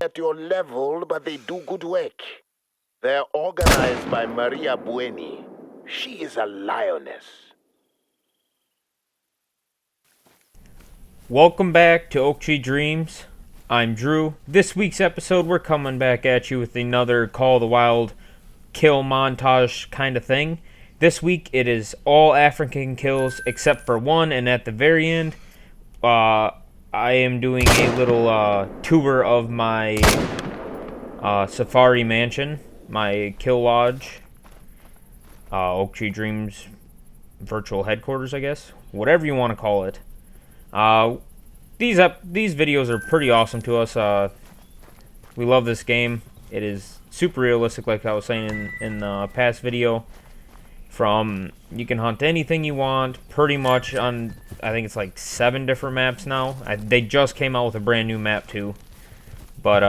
at your level, but they do good work. They're organized by Maria Bueni. She is a lioness. Welcome back to Oak Tree Dreams. I'm Drew. This week's episode, we're coming back at you with another Call of the Wild kill montage kind of thing. This week, it is all African kills except for one, and at the very end, I am doing a little tour of my safari mansion, my kill lodge, Oak Tree Dreams virtual headquarters, I guess, whatever you want to call it. These videos are pretty awesome to us. We love this game. It is super realistic, like I was saying in the past video. You can hunt anything you want, pretty much on, I think it's like 7 different maps now. They just came out with a brand new map too. But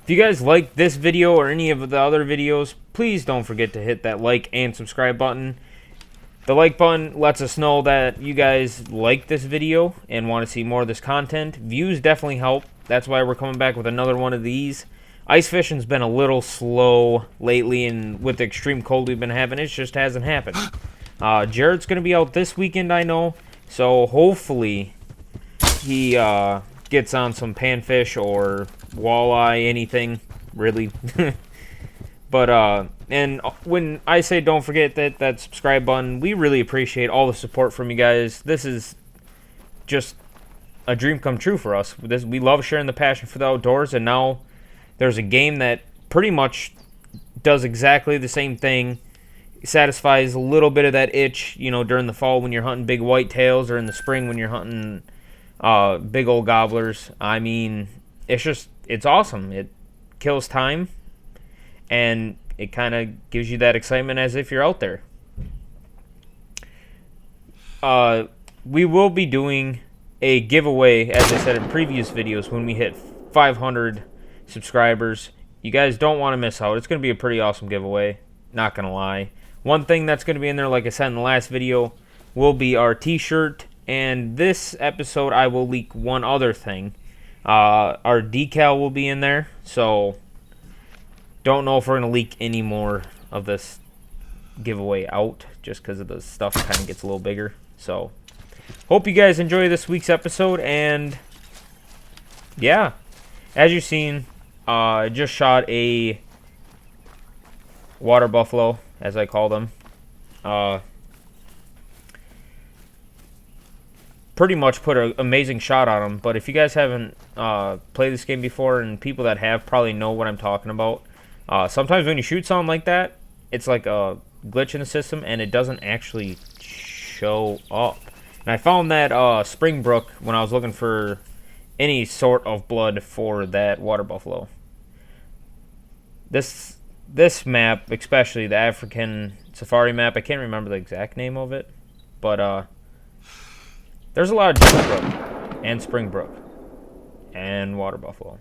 if you guys like this video or any of the other videos, please don't forget to hit that like and subscribe button. The like button lets us know that you guys like this video and want to see more of this content. Views definitely help. That's why we're coming back with another one of these. Ice fishing's been a little slow lately, and with the extreme cold we've been having, it just hasn't happened. Jared's going to be out this weekend, I know, so hopefully he gets on some panfish or walleye, anything, really. But, and when I say don't forget that subscribe button, we really appreciate all the support from you guys. This is just a dream come true for us. We love sharing the passion for the outdoors, and now there's a game that pretty much does exactly the same thing. It satisfies a little bit of that itch, you know, during the fall when you're hunting big whitetails, or in the spring when you're hunting big old gobblers. I mean, it's awesome. It kills time, and it kind of gives you that excitement as if you're out there. We will be doing a giveaway, as I said in previous videos, when we hit 500 subscribers. You guys don't want to miss out. It's going to be a pretty awesome giveaway, not going to lie. One thing that's going to be in there, like I said in the last video, will be our t-shirt. And this episode, I will leak one other thing. Our decal will be in there, so don't know if we're going to leak any more of this giveaway out, just because of the stuff kind of gets a little bigger. So, hope you guys enjoy this week's episode, and yeah, as you've seen, I just shot a water buffalo, as I call them. Pretty much put an amazing shot on them, but if you guys haven't played this game before, and people that have probably know what I'm talking about, sometimes when you shoot something like that, it's like a glitch in the system, and it doesn't actually show up. And I found that Springbrook when I was looking for any sort of blood for that water buffalo. This map, especially the African safari map, I can't remember the exact name of it, but there's a lot of Gemsbrook and Springbrook and water buffalo.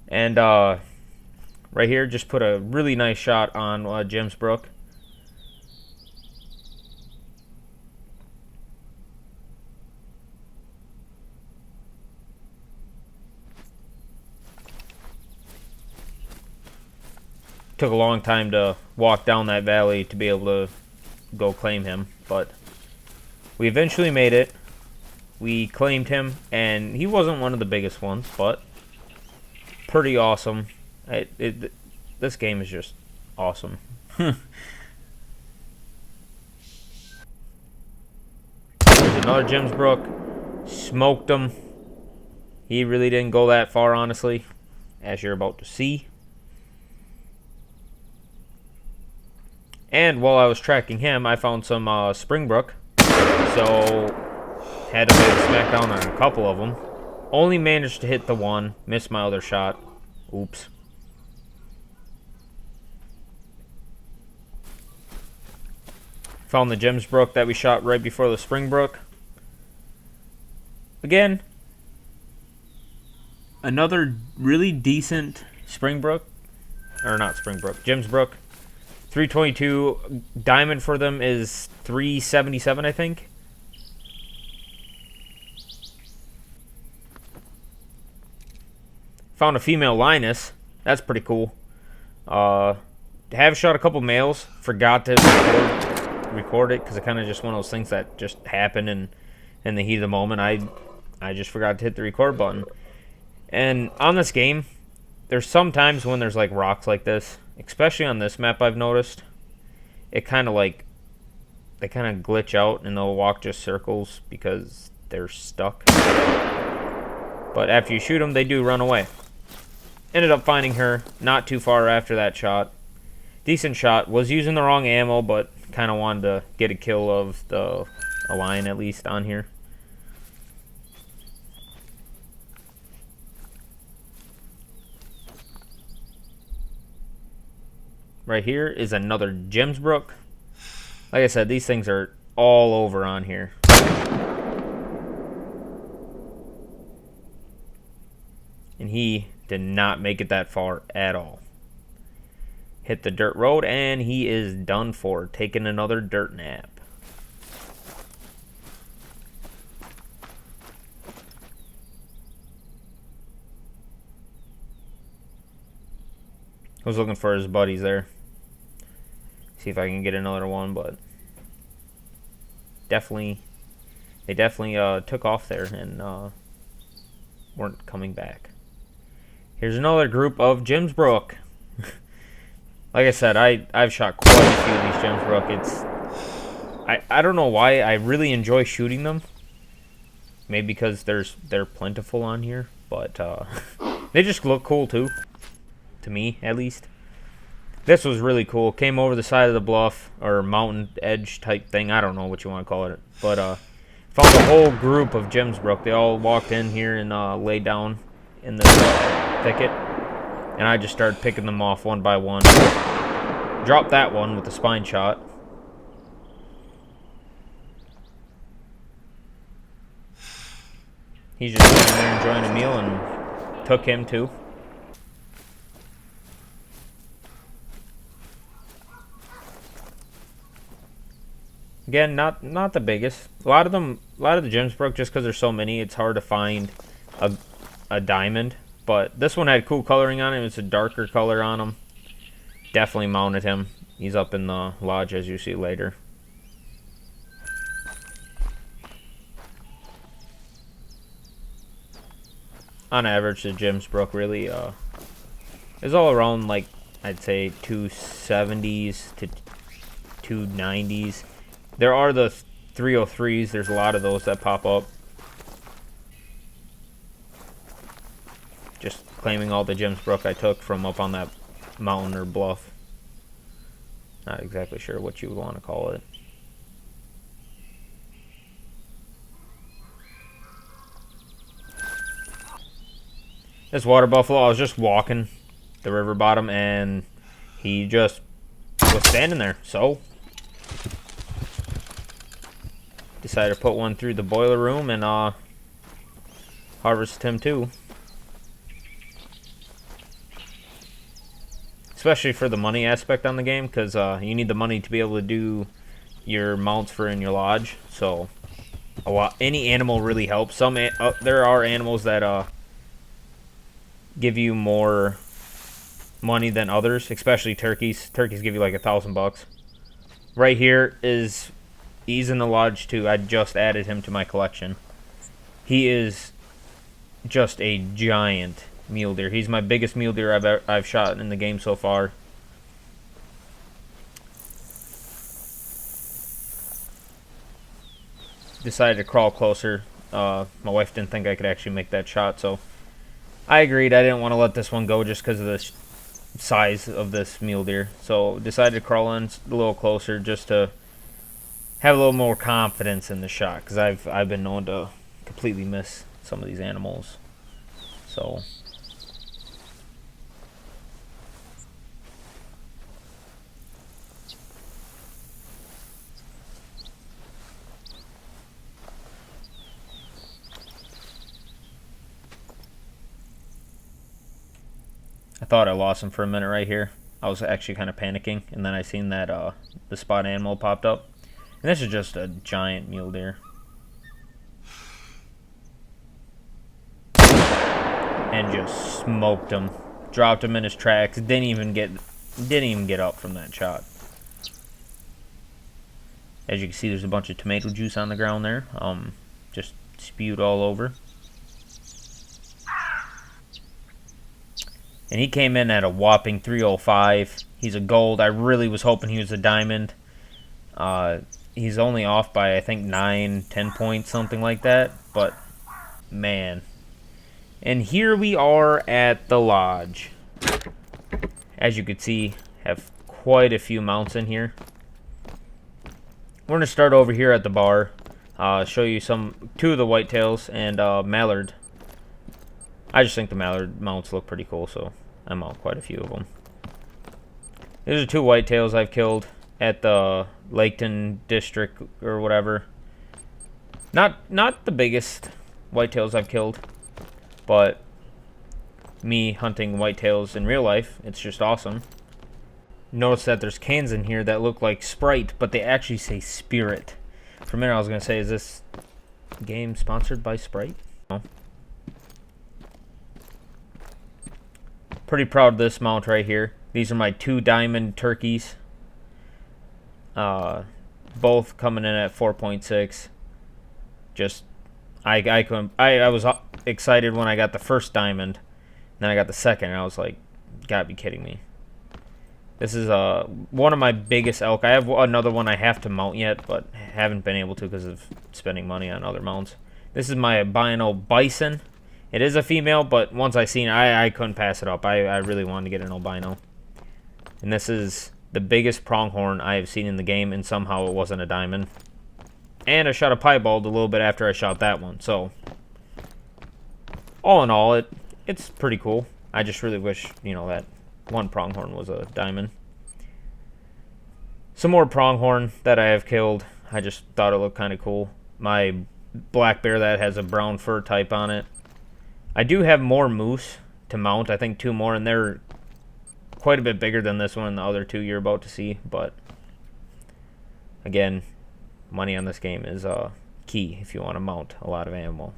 And right here, just put a really nice shot on Gemsbrook. Took a long time to walk down that valley to be able to go claim him, but we eventually made it. We claimed him, and he wasn't one of the biggest ones, but pretty awesome. This game is just awesome. There's another Gemsbrook. Smoked him. He really didn't go that far, honestly, as you're about to see. And while I was tracking him, I found some Springbrook, so had to make a smack down on a couple of them. Only managed to hit the one, missed my other shot. Oops. Found the Gemsbrook that we shot right before the Springbrook. Again, another really decent Springbrook, or not Springbrook, Gemsbrook. 322 diamond for them is 377, I think. Found a female lioness. That's pretty cool. Have shot a couple males. Forgot to record it because it kind of just one of those things that just happened in the heat of the moment. I just forgot to hit the record button. And on this game, there's some times when there's like rocks like this, especially on this map I've noticed, it kind of like, they kind of glitch out and they'll walk just circles because they're stuck. But after you shoot them, they do run away. Ended up finding her not too far after that shot. Decent shot. Was using the wrong ammo, but kind of wanted to get a kill of a lion at least on here. Right here is another Gemsbrook. Like I said, these things are all over on here. And he did not make it that far at all. Hit the dirt road, and he is done for. Taking another dirt nap. I was looking for his buddies there. See if I can get another one, but they definitely took off there and weren't coming back. Here's another group of Gemsbrook. Like I said, I've shot quite a few of these Gemsbrook. I don't know why I really enjoy shooting them. Maybe because they're plentiful on here, but they just look cool too. To me, at least. This was really cool. Came over the side of the bluff, or mountain edge type thing. I don't know what you want to call it. But found a whole group of Gemsbrook. They all walked in here and laid down in this thicket. And I just started picking them off one by one. Dropped that one with the spine shot. He's just sitting there enjoying a meal and took him too. Again, not the biggest. A lot of the Gemsbrook, just because there's so many, it's hard to find a diamond. But this one had cool coloring on it. It's a darker color on him. Definitely mounted him. He's up in the lodge, as you see later. On average, the Gemsbrook really is all around, like, I'd say 270s to 290s. There are the 303s. There's a lot of those that pop up. Just claiming all the Gemsbrook I took from up on that mountain or bluff. Not exactly sure what you would want to call it. This water buffalo, I was just walking the river bottom and he just was standing there. So decided to put one through the boiler room and harvest him too. Especially for the money aspect on the game, because you need the money to be able to do your mounts for in your lodge. So any animal really helps. There are animals that give you more money than others, especially turkeys. Turkeys give you like $1,000. Right here he's in the lodge too. I just added him to my collection. He is just a giant mule deer. He's my biggest mule deer I've shot in the game so far. Decided to crawl closer. My wife didn't think I could actually make that shot, so I agreed. I didn't want to let this one go just because of the size of this mule deer. So decided to crawl in a little closer just to have a little more confidence in the shot, because I've been known to completely miss some of these animals. So I thought I lost him for a minute right here. I was actually kind of panicking, and then I seen that the spot animal popped up. And this is just a giant mule deer. and just smoked him. Dropped him in his tracks. Didn't even get up from that shot. As you can see, there's a bunch of tomato juice on the ground there. Just spewed all over. And he came in at a whopping 305. He's a gold. I really was hoping he was a diamond. He's only off by, I think, 9, 10 points, something like that. But, man. And here we are at the lodge. As you can see, have quite a few mounts in here. We're going to start over here at the bar. Show you two of the whitetails and mallard. I just think the mallard mounts look pretty cool, so I mount quite a few of them. These are two whitetails I've killed at the Laketon district or whatever. Not the biggest whitetails I've killed, but me hunting whitetails in real life, it's just awesome. Notice that there's cans in here that look like Sprite, but they actually say Spirit. For a minute I was going to say, is this game sponsored by Sprite? No. Pretty proud of this mount right here. These are my 2 diamond turkeys. Both coming in at 4.6. Just, I was excited when I got the first diamond. Then I got the second, and I was like, gotta be kidding me. This is one of my biggest elk. I have another one I have to mount yet, but haven't been able to because of spending money on other mounts. This is my albino bison. It is a female, but once I seen it, I couldn't pass it up. I really wanted to get an albino. And this is the biggest pronghorn I have seen in the game, and somehow it wasn't a diamond. And I shot a piebald a little bit after I shot that one, so all in all, it's pretty cool. I just really wish, you know, that one pronghorn was a diamond. Some more pronghorn that I have killed. I just thought it looked kind of cool. My black bear that has a brown fur type on it. I do have more moose to mount. I think 2 more, and they're quite a bit bigger than this one and the other 2 you're about to see. But again, money on this game is key if you want to mount a lot of animals.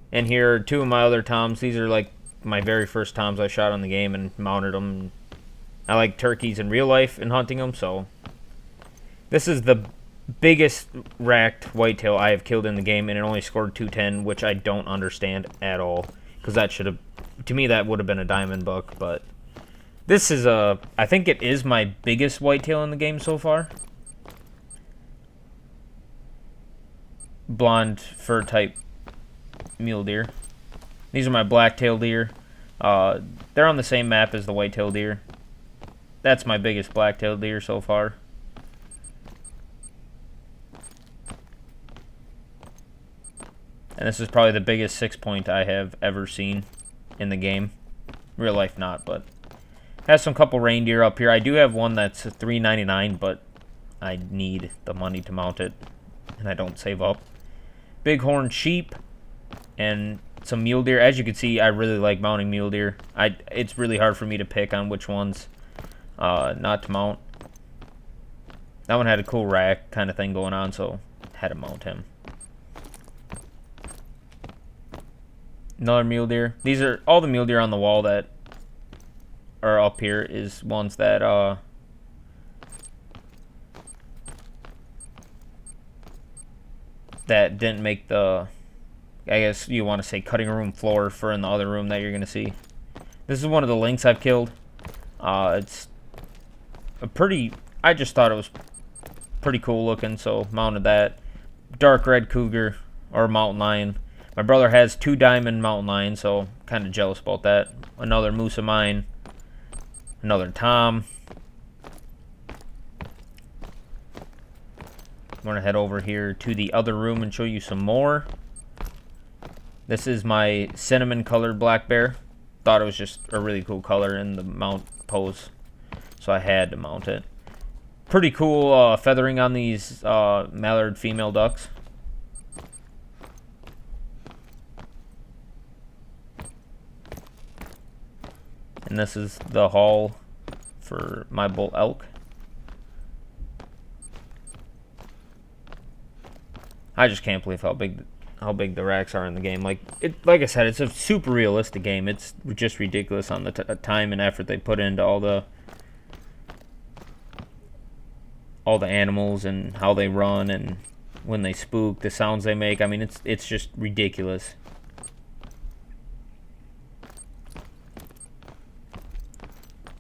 And here are 2 of my other toms. These are like my very first toms I shot on the game and mounted them. I like turkeys in real life and hunting them, so this is the biggest racked whitetail I have killed in the game, and it only scored 210, which I don't understand at all, because that should have, to me, that would have been a diamond buck. But this is I think it is my biggest whitetail in the game so far. Blonde fur type mule deer. These are my black-tailed deer. They're on the same map as the white-tailed deer. That's my biggest black-tailed deer so far. And this is probably the biggest 6-point I have ever seen in the game. Real life not, but has some couple reindeer up here. I do have one that's $3.99, but I need the money to mount it, and I don't save up. Bighorn sheep and some mule deer. As you can see, I really like mounting mule deer. It's really hard for me to pick on which ones not to mount. That one had a cool rack kind of thing going on, so had to mount him. Another mule deer. These are all the mule deer on the wall that are up here is ones that that didn't make the, I guess you want to say, cutting room floor for in the other room that you're going to see. This is one of the lynx I've killed. It's a pretty, I just thought it was pretty cool looking, so mounted that. Dark red cougar or mountain lion. My brother has 2 diamond mountain lions, so kind of jealous about that. Another moose of mine. Another tom. I'm going to head over here to the other room and show you some more. This is my cinnamon colored black bear. Thought it was just a really cool color in the mount pose, so I had to mount it. Pretty cool feathering on these mallard female ducks. And this is the haul for my bull elk. I just can't believe how big how big the racks are in the game. Like I said, it's a super realistic game. It's just ridiculous on the time and effort they put into all the animals and how they run and when they spook, the sounds they make. I mean, it's just ridiculous.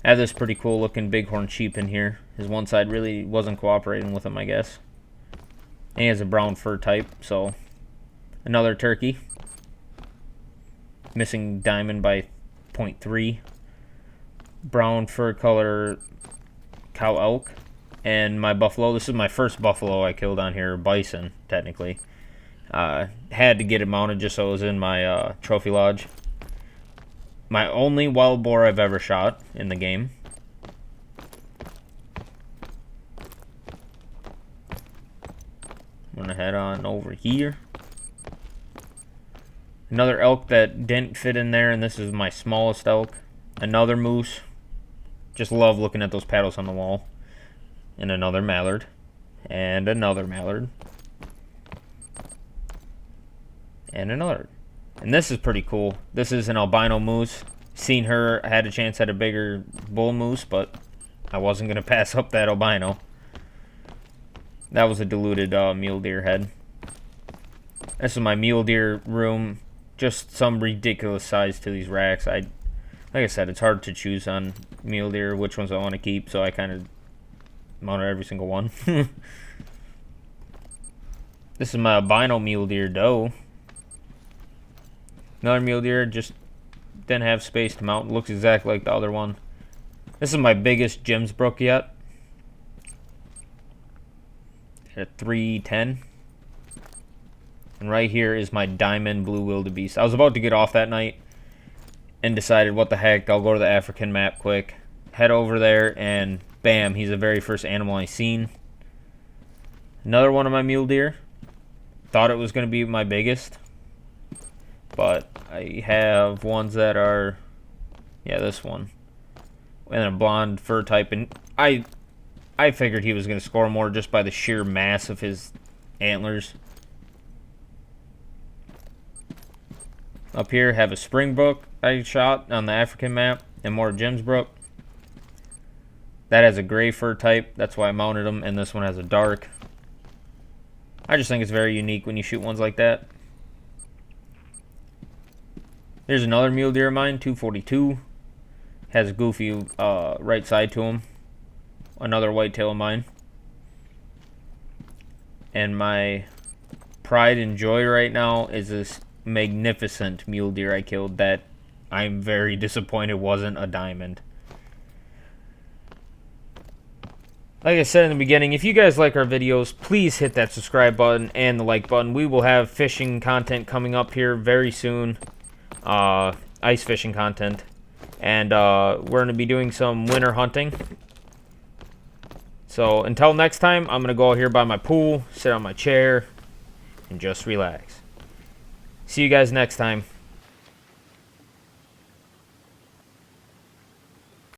I have this pretty cool looking bighorn sheep in here. His one side really wasn't cooperating with him, I guess. And he has a brown fur type, so another turkey. Missing diamond by 0.3. Brown fur color cow elk. And my buffalo, this is my first buffalo I killed on here, bison, technically. Had to get it mounted just so it was in my trophy lodge. My only wild boar I've ever shot in the game. I'm gonna head on over here. Another elk that didn't fit in there, and this is my smallest elk. Another moose. Just love looking at those paddles on the wall. And another mallard. And another mallard. And another. And this is pretty cool. This is an albino moose. Seen her, I had a chance at a bigger bull moose, but I wasn't going to pass up that albino. That was a diluted mule deer head. This is my mule deer room. Just some ridiculous size to these racks. Like I said, it's hard to choose on mule deer which ones I want to keep, so I kind of mounted every single one. This is my albino mule deer doe. Another mule deer, just didn't have space to mount. Looks exactly like the other one. This is my biggest Jim's brook yet. At 310. And right here is my diamond blue wildebeest. I was about to get off that night and decided, what the heck, I'll go to the African map quick. Head over there and bam, he's the very first animal I seen. Another one of my mule deer. Thought it was going to be my biggest. But I have ones that are, yeah, this one. And a blonde fur type. And I figured he was going to score more just by the sheer mass of his antlers. Up here, have a springbok I shot on the African map. And more Jim's brook. That has a gray fur type. That's why I mounted them. And this one has a dark. I just think it's very unique when you shoot ones like that. There's another mule deer of mine, 242. Has a goofy right side to him. Another whitetail of mine. And my pride and joy right now is this magnificent mule deer I killed that I'm very disappointed wasn't a diamond. Like I said in the beginning, if you guys like our videos, please hit that subscribe button and the like button. We will have fishing content coming up here very soon. Ice fishing content. And we're going to be doing some winter hunting. So until next time, I'm going to go out here by my pool, sit on my chair, and just relax. See you guys next time.